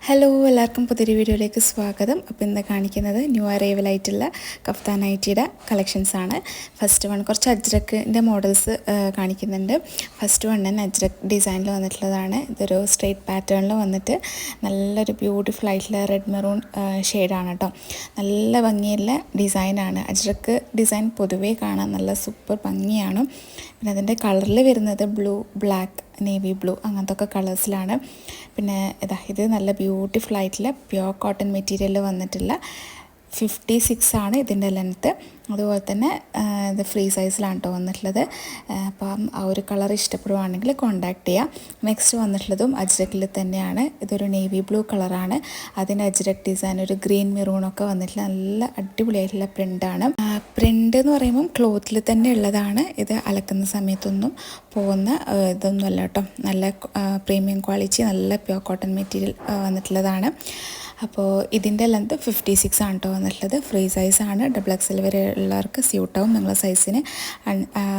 Hello, എല്ലാവർക്കും പുതിയൊരു വീഡിയോയിലേക്ക് സ്വാഗതം. അപ്പോൾ ഇന്ന് കാണിക്കുന്നത് ന്യൂ അറൈവലായിട്ടുള്ള കഫ്താൻ നൈറ്റിയുടെ കളക്ഷൻസാണ്. ഫസ്റ്റ് വൺ കുറച്ച് അജ്രക്കിൻ്റെ മോഡൽസ് കാണിക്കുന്നുണ്ട്. ഫസ്റ്റ് വൺ തന്നെ അജ്രക് ഡിസൈനിൽ വന്നിട്ടുള്ളതാണ്. ഇതൊരു സ്ട്രെയിറ്റ് പാറ്റേണിൽ വന്നിട്ട് നല്ലൊരു ബ്യൂട്ടിഫുൾ ആയിട്ടുള്ള റെഡ് മെറൂൺ ഷെയ്ഡാണ് കേട്ടോ. നല്ല ഭംഗിയുള്ള ഡിസൈനാണ്. അജ്രക്ക് ഡിസൈൻ പൊതുവേ കാണാൻ നല്ല സൂപ്പർ ഭംഗിയാണ്. പിന്നെ അതിൻ്റെ കളറിൽ വരുന്നത് ബ്ലൂ, ബ്ലാക്ക്, നേവി ബ്ലൂ അങ്ങനത്തെ ഒക്കെ കളേഴ്സിലാണ്. പിന്നെ ഇത് നല്ല ബ്യൂട്ടിഫുൾ ആയിട്ടുള്ള പ്യുവർ കോട്ടൺ മെറ്റീരിയൽ വന്നിട്ടുള്ള 56 ആണ് ഇതിൻ്റെ ലെങ്ത്ത്. അതുപോലെ തന്നെ ഇത് ഫ്രീ സൈസിലാണ് കേട്ടോ വന്നിട്ടുള്ളത്. അപ്പം ആ ഒരു കളർ ഇഷ്ടപ്പെടുവാണെങ്കിൽ കോൺടാക്റ്റ് ചെയ്യാം. നെക്സ്റ്റ് വന്നിട്ടുള്ളതും അജ്രക്കിൽ തന്നെയാണ്. ഇതൊരു നേവി ബ്ലൂ കളറാണ്. അതിൻ്റെ അജ്രക് ഡിസൈൻ ഒരു ഗ്രീൻ മെറൂണൊക്കെ വന്നിട്ടുള്ള നല്ല അടിപൊളിയായിട്ടുള്ള പ്രിൻ്റാണ്. പ്രിൻ്റ് എന്ന് പറയുമ്പം ക്ലോത്തിൽ തന്നെ ഉള്ളതാണ്. ഇത് അലക്കുന്ന സമയത്തൊന്നും പോകുന്ന ഇതൊന്നുമല്ല കേട്ടോ. നല്ല പ്രീമിയം ക്വാളിറ്റി, നല്ല പ്യുവർ കോട്ടൺ മെറ്റീരിയൽ വന്നിട്ടുള്ളതാണ്. അപ്പോൾ ഇതിൻ്റെ ലെങ്ത്ത് 56 ആണ് കേട്ടോ വന്നിട്ടുള്ളത്. ഫ്രീ സൈസാണ്. XXL വരെ ഉള്ളവർക്ക് സ്യൂട്ടാവും. നിങ്ങളുടെ സൈസിന്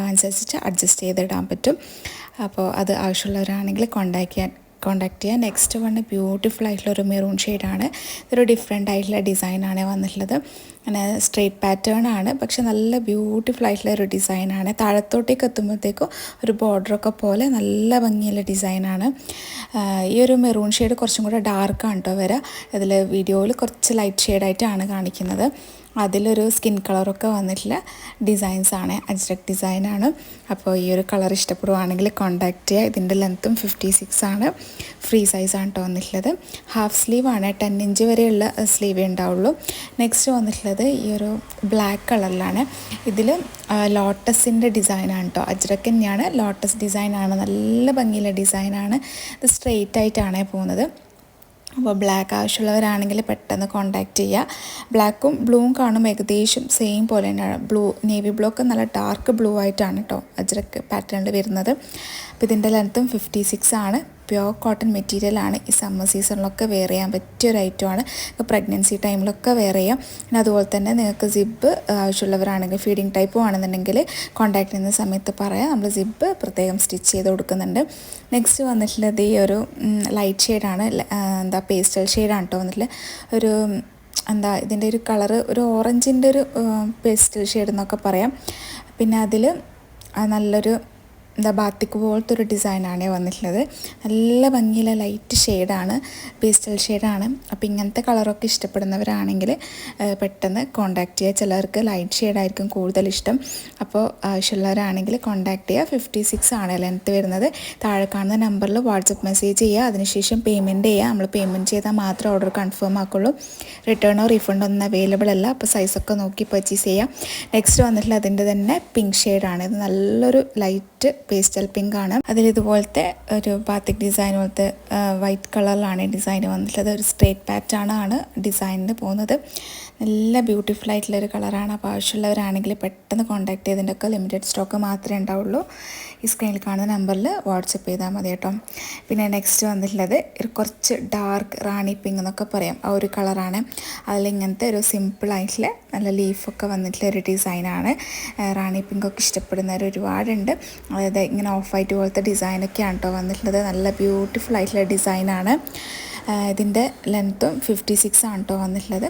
അനുസരിച്ചിട്ട് അഡ്ജസ്റ്റ് ചെയ്തിടാൻ പറ്റും. അപ്പോൾ അത് ആവശ്യമുള്ളവരാണെങ്കിൽ കോൺടാക്റ്റ് ചെയ്യുക. നെക്സ്റ്റ് വൺ ബ്യൂട്ടിഫുൾ ആയിട്ടുള്ള ഒരു മെറൂൺ ഷെയ്ഡാണ്. ഇതൊരു ഡിഫറെൻ്റ് ആയിട്ടുള്ള ഡിസൈനാണ് വന്നിട്ടുള്ളത്. അങ്ങനെ സ്ട്രെയിറ്റ് പാറ്റേൺ ആണ്, പക്ഷെ നല്ല ബ്യൂട്ടിഫുൾ ആയിട്ടുള്ള ഒരു ഡിസൈനാണ്. താഴത്തോട്ടേക്ക് എത്തുമ്പോഴത്തേക്കും ഒരു ബോർഡറൊക്കെ പോലെ നല്ല ഭംഗിയുള്ള ഡിസൈനാണ്. ഈ ഒരു മെറൂൺ ഷെയ്ഡ് കുറച്ചും കൂടെ ഡാർക്കാണ് കേട്ടോ വരിക. ഇതിൽ വീഡിയോയിൽ കുറച്ച് ലൈറ്റ് ഷെയ്ഡായിട്ടാണ് കാണിക്കുന്നത്. അതിലൊരു സ്കിൻ കളറൊക്കെ വന്നിട്ടുള്ള ഡിസൈൻസാണ്, അജ്രക് ഡിസൈനാണ്. അപ്പോൾ ഈ ഒരു കളർ ഇഷ്ടപ്പെടുവാണെങ്കിൽ കോൺടാക്റ്റ് ചെയ്യുക. ഇതിൻ്റെ ലെങ്ത്തും 56 ആണ്. ഫ്രീ സൈസാണ് കേട്ടോ വന്നിട്ടുള്ളത്. ഹാഫ് സ്ലീവാണ്, 10 ഇഞ്ച് വരെയുള്ള സ്ലീവേ ഉണ്ടാവുള്ളൂ. നെക്സ്റ്റ് വന്നിട്ടുള്ളത് ഈ ഒരു ബ്ലാക്ക് കളറിലാണ്. ഇതിൽ ലോട്ടസിൻ്റെ ഡിസൈനാണ് കേട്ടോ. അജ്രക് തന്നെയാണ്, ലോട്ടസ് ഡിസൈനാണ്. നല്ല ഭംഗിയുള്ള ഡിസൈനാണ്. ഇത് സ്ട്രെയിറ്റ് ആയിട്ടാണ് പോകുന്നത്. അപ്പോൾ ബ്ലാക്ക് ആവശ്യമുള്ളവരാണെങ്കിൽ പെട്ടെന്ന് കോൺടാക്റ്റ് ചെയ്യുക. ബ്ലാക്കും ബ്ലൂവും കാണും ഏകദേശം സെയിം പോലെ തന്നെയാണ്. നേവി ബ്ലൂ ഒക്കെ നല്ല ഡാർക്ക് ബ്ലൂ ആയിട്ടാണ് കേട്ടോ അജ്രക് പാറ്റേണിൽ വരുന്നത്. അപ്പോൾ ഇതിൻ്റെ ലെങ്ത്തും 56 ആണ്. പ്യുവർ കോട്ടൺ മെറ്റീരിയലാണ്. ഈ സമ്മർ സീസണിലൊക്കെ വെയർ ചെയ്യാൻ പറ്റിയൊരു ഐറ്റമാണ്. ഇപ്പോൾ പ്രഗ്നൻസി ടൈമിലൊക്കെ വെയർ ചെയ്യാം. പിന്നെ അതുപോലെ തന്നെ നിങ്ങൾക്ക് സിബ് ആവശ്യമുള്ളവരാണെങ്കിൽ, ഫീഡിങ് ടൈപ്പും ആണെന്നുണ്ടെങ്കിൽ കോൺടാക്ട് ചെയ്യുന്ന സമയത്ത് പറയാം. നമ്മൾ സിബ് പ്രത്യേകം സ്റ്റിച്ച് ചെയ്ത് കൊടുക്കുന്നുണ്ട്. നെക്സ്റ്റ് വന്നിട്ടുള്ളത് ഈ ഒരു ലൈറ്റ് ഷെയ്ഡാണ്. പേസ്റ്റൽ ഷെയ്ഡാണ് കേട്ടോ വന്നിട്ടുള്ളത്. ഒരു ഇതിൻ്റെ ഒരു കളറ് ഒരു ഓറഞ്ചിൻ്റെ ഒരു പേസ്റ്റൽ ഷെയ്ഡ് എന്നൊക്കെ പറയാം. പിന്നെ അതിൽ നല്ലൊരു ബാത്തിക്ക് പോലത്തെ ഒരു ഡിസൈനാണ് വന്നിട്ടുള്ളത്. നല്ല ഭംഗിയുള്ള ലൈറ്റ് ഷെയ്ഡാണ്, പേസ്റ്റൽ ഷെയ്ഡാണ്. അപ്പോൾ ഇങ്ങനത്തെ കളറൊക്കെ ഇഷ്ടപ്പെടുന്നവരാണെങ്കിൽ പെട്ടെന്ന് കോൺടാക്റ്റ് ചെയ്യുക. ചിലർക്ക് ലൈറ്റ് ഷെയ്ഡായിരിക്കും കൂടുതൽ ഇഷ്ടം. അപ്പോൾ ആവശ്യമുള്ളവരാണെങ്കിൽ കോൺടാക്റ്റ് ചെയ്യുക. 56 ആണ് ലെങ്ത്ത് വരുന്നത്. താഴെ കാണുന്ന നമ്പറിൽ വാട്സപ്പ് മെസ്സേജ് ചെയ്യുക. അതിനുശേഷം പേയ്മെൻറ്റ് ചെയ്യുക. നമ്മൾ പേയ്മെൻറ്റ് ചെയ്താൽ മാത്രമേ ഓർഡർ കൺഫേം ആക്കുള്ളൂ. റിട്ടേണോ റീഫണ്ടോ ഒന്നും അവൈലബിൾ അല്ല. അപ്പോൾ സൈസൊക്കെ നോക്കി പർച്ചേസ് ചെയ്യാം. നെക്സ്റ്റ് വന്നിട്ടുള്ള അതിൻ്റെ തന്നെ പിങ്ക് ഷെയ്ഡാണ്. ഇത് നല്ലൊരു ലൈറ്റ് പേസ്റ്റൽ പിങ്ക് ആണ്. അതിലിതുപോലത്തെ ഒരു ബാത്തിക് ഡിസൈൻ പോലത്തെ വൈറ്റ് കളറിലാണ് ഡിസൈൻ വന്നിട്ടുള്ളത്. ഒരു സ്ട്രേറ്റ് പാറ്റേൺ ആണ് ഡിസൈനിന് പോകുന്നത്. നല്ല ബ്യൂട്ടിഫുൾ ആയിട്ടുള്ളൊരു കളറാണ്. അപ്പോൾ ആവശ്യമുള്ളവരാണെങ്കിൽ പെട്ടെന്ന് കോൺടാക്ട് ചെയ്തതിൻ്റെയൊക്കെ ലിമിറ്റഡ് സ്റ്റോക്ക് മാത്രമേ ഉണ്ടാവുള്ളൂ. ഈ സ്ക്രീനിൽ കാണുന്ന നമ്പറിൽ വാട്സപ്പ് ചെയ്താൽ മതി കേട്ടോ. പിന്നെ നെക്സ്റ്റ് വന്നിട്ടുള്ളത് കുറച്ച് ഡാർക്ക് റാണി പിങ്ക് എന്നൊക്കെ പറയാം, ആ ഒരു കളറാണ്. അതിലിങ്ങനത്തെ ഒരു സിമ്പിളായിട്ടുള്ള നല്ല ലീഫൊക്കെ വന്നിട്ടുള്ള ഒരു ഡിസൈനാണ്. റാണി പിങ്കൊക്കെ ഇഷ്ടപ്പെടുന്നവർ ഒരുപാടുണ്ട്. അതായത് ഇങ്ങനെ ഓഫ് വൈറ്റ് പോലത്തെ ഡിസൈനൊക്കെയാണ് കേട്ടോ വന്നിട്ടുള്ളത്. നല്ല ബ്യൂട്ടിഫുൾ ആയിട്ടുള്ള ഡിസൈനാണ്. ഇതിൻ്റെ ലെങ്ത്തും 56 ആണ് കേട്ടോ വന്നിട്ടുള്ളത്.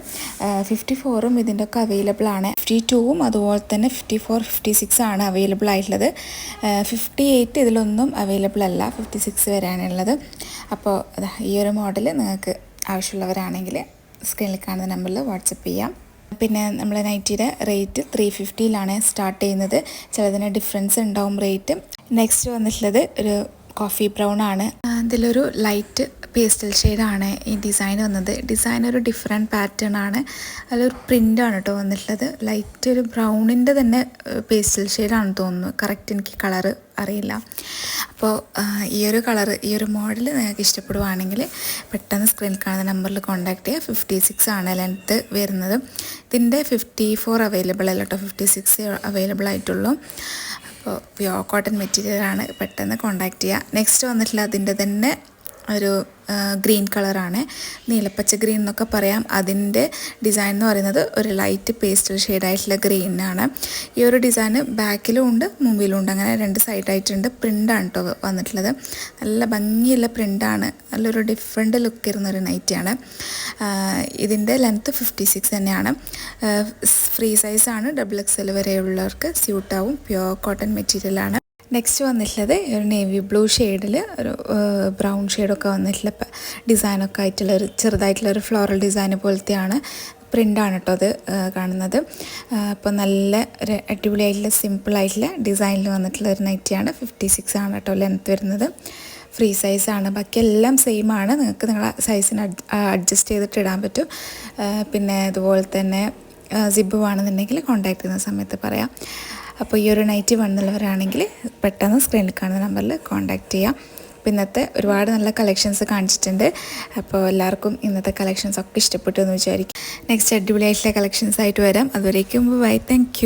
54ഉം ഇതിൻ്റെ ഒക്കെ അവൈലബിൾ ആണ്. 52ഉം അതുപോലെ തന്നെ 54, 56 ആണ് അവൈലബിൾ ആയിട്ടുള്ളത്. 58 ഇതിലൊന്നും അവൈലബിൾ അല്ല. 56 വരെയാണുള്ളത്. അപ്പോൾ ഈ ഒരു മോഡൽ നിങ്ങൾക്ക് ആവശ്യമുള്ളവരാണെങ്കിൽ സ്ക്രീനിൽ കാണുന്ന നമ്പറിൽ വാട്സപ്പ് ചെയ്യാം. പിന്നെ നമ്മൾ നൈറ്റിയുടെ റേറ്റ് 350ലാണ് സ്റ്റാർട്ട് ചെയ്യുന്നത്. ചിലതിന് ഡിഫറൻസ് ഉണ്ടാവും റേറ്റ്. നെക്സ്റ്റ് വന്നിട്ടുള്ളത് ഒരു കോഫി ബ്രൗൺ ആണ്. ഇതിലൊരു ലൈറ്റ് പേസ്റ്റൽ ഷെയ്ഡാണ് ഈ ഡിസൈൻ വന്നത്. ഡിസൈൻ ഒരു ഡിഫറെൻറ്റ് പാറ്റേൺ ആണ്. അതിലൊരു പ്രിൻ്റാണ് കേട്ടോ വന്നിട്ടുള്ളത്. ലൈറ്റ് ഒരു ബ്രൗണിൻ്റെ തന്നെ പേസ്റ്റൽ ഷെയ്ഡാണെന്ന് തോന്നുന്നു. കറക്റ്റ് എനിക്ക് കളറ് അറിയില്ല. അപ്പോൾ ഈ ഒരു കളറ്, ഈ ഒരു മോഡൽ നിങ്ങൾക്ക് ഇഷ്ടപ്പെടുവാണെങ്കിൽ പെട്ടെന്ന് സ്ക്രീനിൽ കാണുന്ന നമ്പറിൽ കോൺടാക്ട് ചെയ്യുക. 56 ആണ് ലെങ്ത്ത് വരുന്നത്. ഇതിൻ്റെ 54 അവൈലബിൾ അല്ല കേട്ടോ, 56 അവൈലബിൾ ആയിട്ടുള്ളൂ. അപ്പോൾ പ്യുവർ കോട്ടൺ മെറ്റീരിയലാണ്. പെട്ടെന്ന് കോൺടാക്ട് ചെയ്യുക. നെക്സ്റ്റ് വന്നിട്ടുള്ള അതിൻ്റെ തന്നെ ഒരു ഗ്രീൻ കളറാണ്, നീലപ്പച്ച ഗ്രീൻ എന്നൊക്കെ പറയാം. അതിൻ്റെ ഡിസൈൻ എന്ന് പറയുന്നത് ഒരു ലൈറ്റ് പേസ്റ്റൽ ഷെയ്ഡായിട്ടുള്ള ഗ്രീനാണ്. ഈ ഒരു ഡിസൈന് ബാക്കിലും ഉണ്ട് മുമ്പിലും ഉണ്ട്, അങ്ങനെ 2 സൈഡായിട്ടുണ്ട്. പ്രിൻ്റാണ് കേട്ടോ വന്നിട്ടുള്ളത്. നല്ല ഭംഗിയുള്ള പ്രിൻ്റാണ്, നല്ലൊരു ഡിഫറെൻറ്റ് ലുക്ക് ഇരുന്നൊരു നൈറ്റിയാണ്. ഇതിൻ്റെ ലെങ്ത്ത് 56 തന്നെയാണ്. ഫ്രീ സൈസാണ്, XXL വരെയുള്ളവർക്ക് സ്യൂട്ടാവും. പ്യുവർ കോട്ടൺ മെറ്റീരിയലാണ്. നെക്സ്റ്റ് വന്നിട്ടുള്ളത് ഒരു നേവി ബ്ലൂ ഷെയ്ഡിൽ ഒരു ബ്രൗൺ ഷെയ്ഡൊക്കെ വന്നിട്ടുള്ള ഡിസൈനൊക്കെ ആയിട്ടുള്ള ഒരു ചെറുതായിട്ടുള്ളൊരു ഫ്ലോറൽ ഡിസൈൻ പോലത്തെയാണ്. പ്രിൻ്റാണ് കേട്ടോ അത് കാണുന്നത്. അപ്പോൾ നല്ല ഒരു അടിപൊളിയായിട്ടുള്ള സിമ്പിളായിട്ടുള്ള ഡിസൈനിൽ വന്നിട്ടുള്ള ഒരു നൈറ്റിയാണ്. 56 ആണ് കേട്ടോ ലെങ്ത്ത് വരുന്നത്. ഫ്രീ സൈസാണ്, ബാക്കിയെല്ലാം സെയിം ആണ്. നിങ്ങൾക്ക് നിങ്ങളെ സൈസിന് അഡ്ജസ്റ്റ് ചെയ്തിട്ട് ഇടാൻ പറ്റും. പിന്നെ അതുപോലെ തന്നെ സിബ് വേണമെന്നുണ്ടെങ്കിൽ കോൺടാക്ട് ചെയ്യുന്ന സമയത്ത് പറയാം. അപ്പോൾ ഈ ഒരു നൈറ്റി വേണമെന്നുള്ളവരാണെങ്കിൽ പെട്ടെന്ന് സ്ക്രീനിൽ കാണുന്ന നമ്പറിൽ കോൺടാക്റ്റ് ചെയ്യാം. അപ്പോൾ ഇന്നത്തെ ഒരുപാട് നല്ല കളക്ഷൻസ് കാണിച്ചിട്ടുണ്ട്. അപ്പോൾ എല്ലാവർക്കും ഇന്നത്തെ കളക്ഷൻസ് ഒക്കെ ഇഷ്ടപ്പെട്ടു എന്ന് വിചാരിക്കും. നെക്സ്റ്റ് അടിപൊളിയായിട്ടുള്ള കളക്ഷൻസ് ആയിട്ട് വരാം. അതുവരേക്കും ബൈ, താങ്ക് യു.